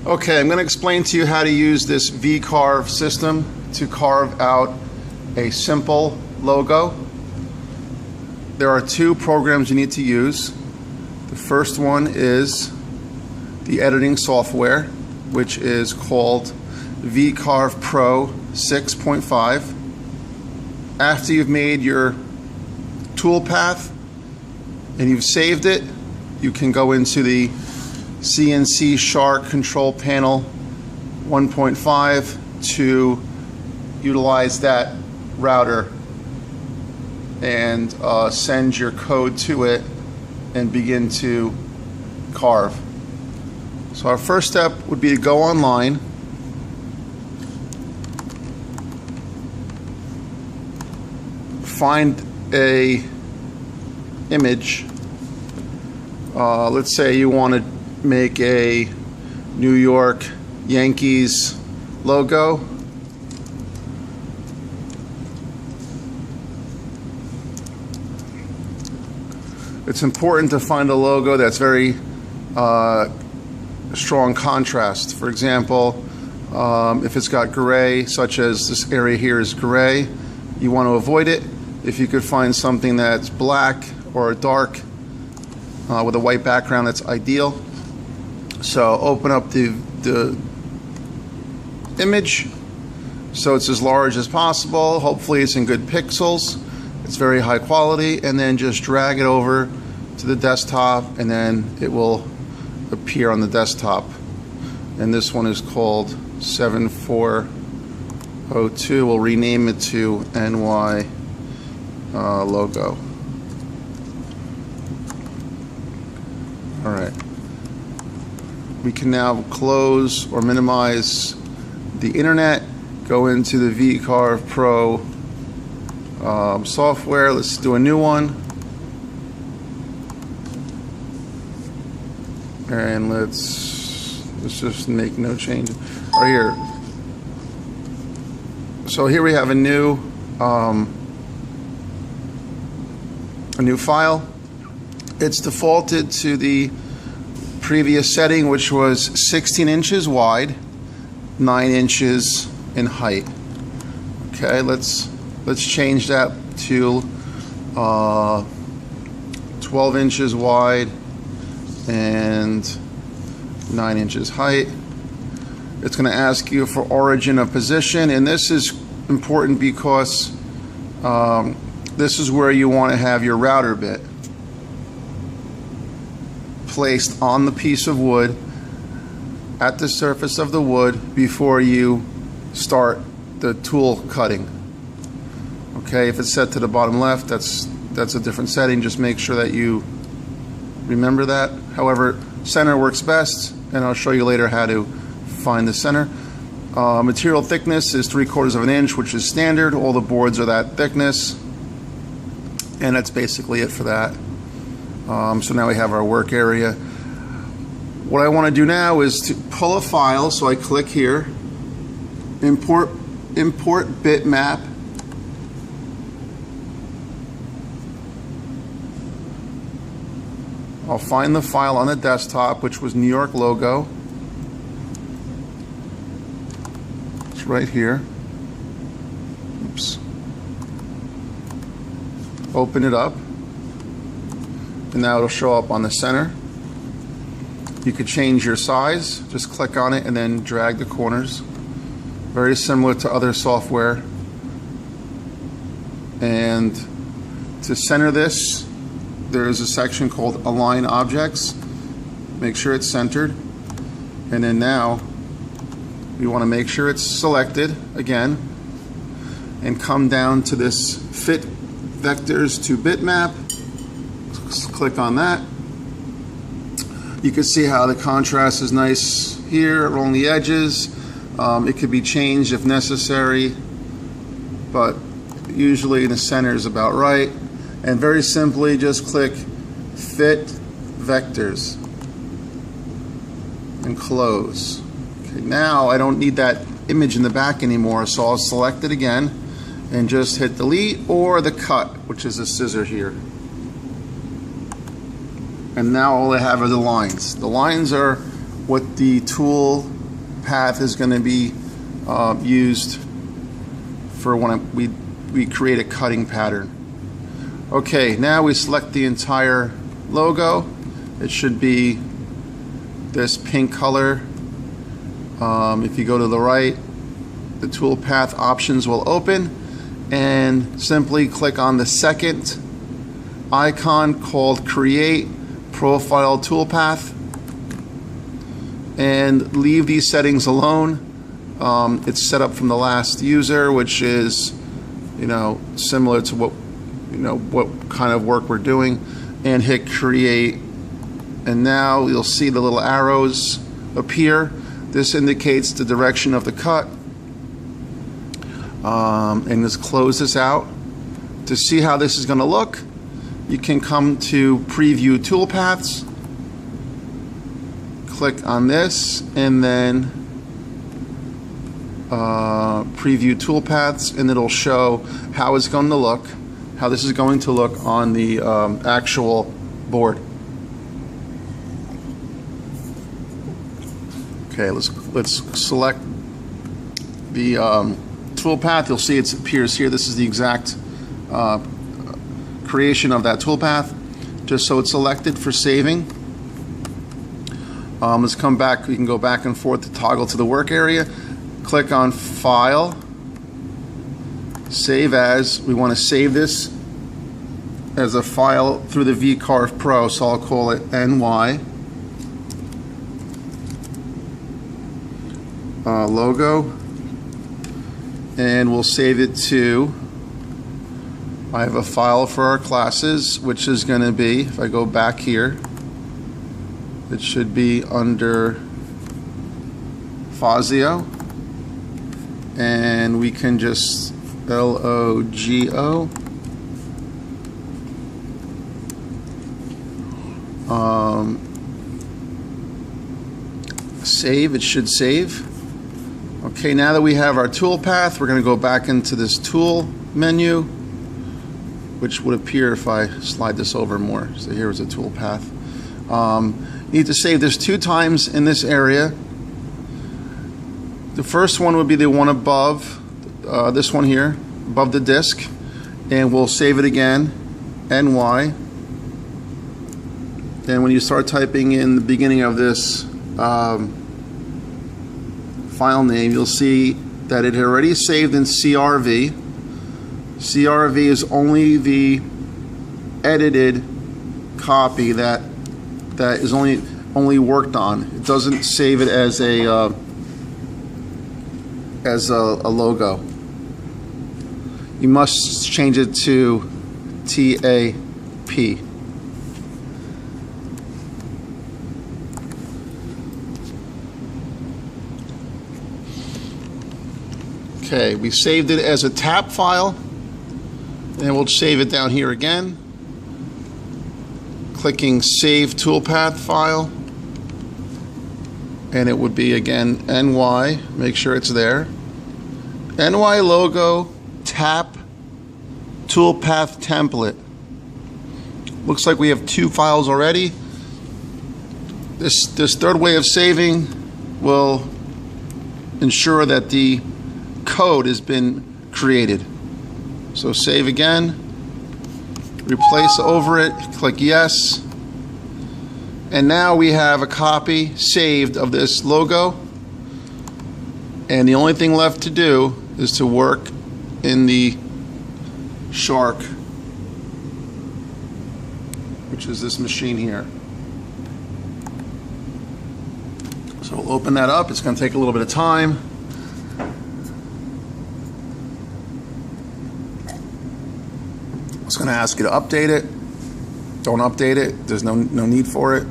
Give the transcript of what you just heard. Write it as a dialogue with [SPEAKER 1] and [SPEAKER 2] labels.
[SPEAKER 1] Okay, I'm going to explain to you how to use this V-Carve system to carve out a simple logo. There are two programs you need to use. The first one is the editing software, which is called V-Carve Pro 6.5. After you've made your toolpath and you've saved it, you can go into the CNC Shark Control Panel 1.5 to utilize that router and send your code to it and begin to carve. So our first step would be to go online, find a image. Let's say you want to make a New York Yankees logo. It's important to find a logo that's very strong contrast. For example, if it's got gray, such as this area here is gray, you want to avoid it. If you could find something that's black or dark with a white background, that's ideal. So open up the image so it's as large as possible. Hopefully it's in good pixels. It's very high quality, and then just drag it over to the desktop, and then it will appear on the desktop. And this one is called 7402. We'll rename it to NY logo. All right. We can now close or minimize the internet, go into the V-Carve Pro software. Let's do a new one. And let's just make no change right here. So here we have a new file. It's defaulted to the previous setting, which was 16 inches wide, 9 inches in height. Okay, let's change that to 12 inches wide and 9 inches height. It's going to ask you for origin of position, and this is important because this is where you want to have your router bit placed on the piece of wood at the surface of the wood before you start the tool cutting. Okay, if it's set to the bottom left, that's a different setting. Just make sure that you remember that. However, center works best, and I'll show you later how to find the center. Material thickness is 3/4 of an inch, which is standard. All the boards are that thickness, and that's basically it for that. So now we have our work area. What I want to do now is to pull a file, so I click here, import bitmap. I'll find the file on the desktop, which was New York logo. It's right here. Oops. Open it up, and now it'll show up on the center. You could change your size. Just click on it and then drag the corners. Very similar to other software. And to center this, there is a section called Align Objects. Make sure it's centered. And then now, we want to make sure it's selected again, and come down to this Fit Vectors to Bitmap. Click on that. You can see how the contrast is nice here along the edges. It could be changed if necessary, but usually the center is about right. And very simply, just click Fit Vectors and close. Okay, now I don't need that image in the back anymore, so I'll select it again and just hit delete, or the cut, which is a scissor here. And now all I have are the lines. The lines are what the tool path is going to be used for when we create a cutting pattern. Okay, now we select the entire logo. It should be this pink color. If you go to the right, the toolpath options will open, and simply click on the second icon called Create Profile Toolpath and leave these settings alone. It's set up from the last user, which is, similar to what kind of work we're doing, and hit Create. And now you'll see the little arrows appear. This indicates the direction of the cut. And let's close this out. To see how this is going to look, you can come to Preview Toolpaths, click on this, and then Preview Toolpaths, and it'll show how it's going to look, how this is going to look on the actual board. Okay, let's select the toolpath. You'll see it appears here. This is the exact creation of that toolpath, just so it's selected for saving. Let's come back. We can go back and forth to toggle to the work area. Click on File, Save As. We want to save this as a file through the VCarve Pro, so I'll call it NY. Logo, and we'll save it to, I have a file for our classes, which is going to be, if I go back here, it should be under Fazio, and we can just LOGO, save. It should save. Okay, now that we have our tool path, we're going to go back into this tool menu, which would appear if I slide this over more. So here's a tool path. You need to save this 2 times in this area. The first one would be the one above, this one here, above the disk, and we'll save it again, NY. And when you start typing in the beginning of this file name, you'll see that it had already saved in CRV. CRV is only the edited copy that is only worked on. It doesn't save it as a logo. You must change it to TAP. Okay, we saved it as a TAP file, and we'll save it down here again. Clicking Save Toolpath File, and it would be again NY, make sure it's there. NY logo, TAP, Toolpath template. Looks like we have 2 files already. This third way of saving will ensure that the code has been created. So save again, replace over it, click yes, and now we have a copy saved of this logo, and the only thing left to do is to work in the Shark, which is this machine here. So we'll open that up. It's going to take a little bit of time. It's going to ask you to update it. Don't update it. There's no need for it.